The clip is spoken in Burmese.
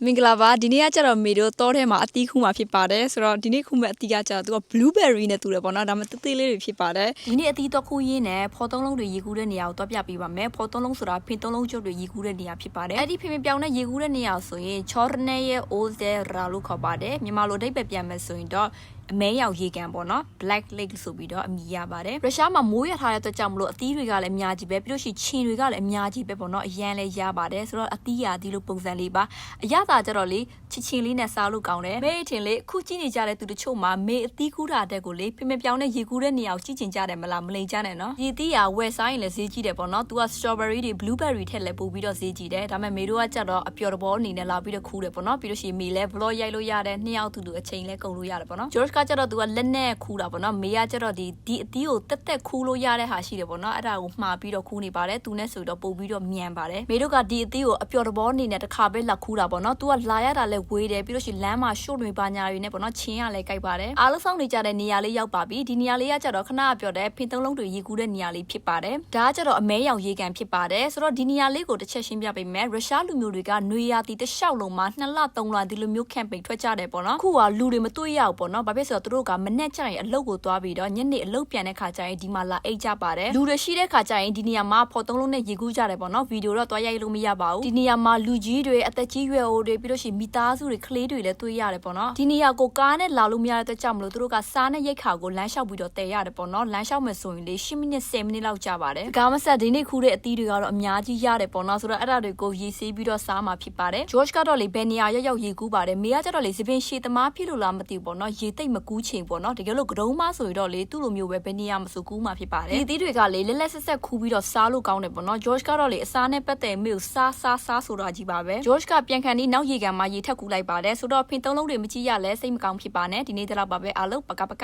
မင်္ဂလာပါဒီနေ့ကကျတော့မေတို့တောထဲမှာအသီးခုမှာဖြစ်ပါတယ်ဆိုတော့ဒီနေ့ခုမဲ့အသီးကကျတော့သူက blueberry နဲ့တူတယ်ပေါ့နော်ဒါမှတေးသေးလေးတွေဖြစ်ပါတယ်ဒီနေ့အသီးတော့ခုရင်းနဲ့ဖော်သုံးလုံးတွေရေကူးတဲ့နေရာကိုတွားပြပေးပါမယ်ဖော်သုံးလုံးဆိုတာဖင်သုံးလုံးကျုပ်တွေရေကူးတဲ့နေရာဖြစ်ပါတယ်အဲ့ဒီဖင်ပြောင်းတဲ့ရေကူးတဲ့နေရာဆိုရင် Chorne ရဲ့ Ozera လို့ခေါ်ပါတယ်မြန်မာလိုအဓိပ္ပာယ်ပြန်မယ်ဆိုရင်တော့အမဲရောင်ရေကန်ပေါ့နော် black lake ဆိုပြီးတော့အမည်ရပါတယ်ရုရှားမှာမိုးရထားတဲ့အတွက်ကြောင့်မလို့အသီးတွေကလည်းအများကြီးပဲပြီးလို့ရှိရင်ခြင်တွေကလည်းအများကြီးပဲပေါ့နော်အရန်လည်းရပါတယ်ဆိုတော့အသီးရာဒီလိုပုံစံလေးပါအရသာကြတော့လေချစ်ချင်းလေးနဲ့စားလို့ကောင်းတယ်မေးထင်လေအခုကြည့်နေကြတဲ့သူတချို့မှာမေအသီးကူးတာတဲ့ကိုလေဖင်ပြောင်းတဲ့ရေကူးတဲ့နေရာကိုကြည့်ချင်ကြတယ်မလားမလိမ်ကြနဲ့နော်ဒီအသီးရာဝယ်စားရင်လည်းဈေးကြီးတယ်ပေါ့နော်သူက strawberry တွေ blueberry ထက်လည်းပို့ပြီးတော့ဈေးကြီးတယ်ဒါပေမဲ့မေတို့ကကြတော့အပျော်တဘောအနေနဲ့လာပြီးတော့ခူးတယ်ပေါ့နော်ပြီးလို့ရှိရင်မေလည်း vlog ရိုက်လို့ရတယ်နှစ်ယောက်တူအချိန်လည်းကုန်လို့ရတယ်ပေါ့နော် George ကကြတော့သူကလက်နဲ့ခူးတာပေါ့နော်မေကကျတော့ဒီအသီးကိုတက်တက်ခူးလို့ရတဲ့ဟာရှိတယ်ပေါ့နော်အဲ့ဒါကိုမှားပြီးတော့ခူးနေပါတယ်သူနဲ့ဆိုတော့ပို့ပြီးတော့မြန်ပါတယ်မေတို့ကဒီအသီးကိုအပျော်တဘောအနေနဲ့တစ်ခါပဲလက်ခူးတာပေါ့နော်သူကလာရတာလည်းဝေးတယ်ပြီးလို့ရှိရင်လမ်းမှာရှို့တွေပါညာတွေနဲ့ပေါ့နော်ချင်းရလည်းကြိုက်ပါတယ်အားလုံးဆောင်နေကြတဲ့နေရာလေးရောက်ပါပြီဒီနေရာလေးကကျတော့ခဏပြောတဲ့ဖင်သုံးလုံးတွေရေကူးတဲ့နေရာလေးဖြစ်ပါတယ်ဒါကကျတော့အမဲရောင်ရေကန်ဖြစ်ပါတယ်ဆိုတော့ဒီနေရာလေးကိုတစ်ချက်ရှင်းပြပေးမယ်ရုရှားလူမျိုးတွေကနွေရာသီတစ်လျှောက်လုံးမှာ2လ3လဒီလိုမျိုး camping ထွက်ကြတယ်ပေါ့နော်ခုကလူတွေမတွေ့ရဘူးပေါ့နော်ဘာဖြစ်ဆိုတော့သူတို့ကမနဲ့ကြရင်အလုပ်ကိုသွားပြီးတော့ညနေအလုပ်ပြန်တဲ့ခါကျရင်ဒီမှာလာအိတ်ကြပါတယ်လူတွေရှိတဲ့ခါကျရင်ဒီနေရာမှာဖော်သုံးလုံးနဲ့ရေကူးကြတယ်ပေါ့နော်ဗီဒီယိုတော့သွားရိုက်လို့မရပါဘူးဒီနေရာမှာလူကြီးတွေအသက်ကြီးရွယ်အိုတွေပြီးလို့ရှိရင်မိသားစုတွေကလေးတွေလည်းတွေ့ရတယ်ပေါ့နော်ဒီနေရာကိုကားနဲ့လာလို့မရတဲ့အတွက်ကြောင့်မလို့သူတို့ကစားနဲ့ရိတ်ခါကိုလမ်းလျှောက်ပြီးတော့တည်ရတယ်ပေါ့နော်လမ်းလျှောက်မယ်ဆိုရင်လေ10မိနစ်10မိနစ်လောက်ကြာပါတယ်ကားမဆက်ဒီနေ့ခူးတဲ့အသီးတွေကတော့အများကြီးရတယ်ပေါ့နော်ဆိုတော့အဲ့ဒါတွေကိုရေဆေးပြီးတော့စားမှာဖြစ်ပါတယ် George ကတော့လေဘယ်နေရာရောက်ရေကူးပါတယ်မေကကျတော့လေသပင်ရှည်သမားဖြစ်လို့လားမသိဘူးပေါ့နော်ရေသိမ့်မကူးချင်ပေါ့နော်တကယ်လို့ကတုံးမဆိုရင်တော့လေသူ့လိုမျိုးပဲဘယ်နေရာမဆိုကူးမှာဖြစ်ပါတယ်ဒီအသီးတွေကလေလက်လက်ဆက်ဆက်ခူးပြီးတော့စားလို့ကောင်းတယ်ပေါ့နော် George ကတော့လေအစားနဲ့ပတ်သက်မေကိုစားဆိုတာကြီးပါပဲ George ကပြန်ခံပြီးနောက်ရေကန်မှာရေထက်ကူးလိုက်ပါတယ်ဆိုတော့ဖင်သုံးလုံးတွေမကြည့်ရလဲစိတ်မကောင်းဖြစ်ပါနဲ့ဒီနေ့တလောက်ပါပဲအားလုံးပကပက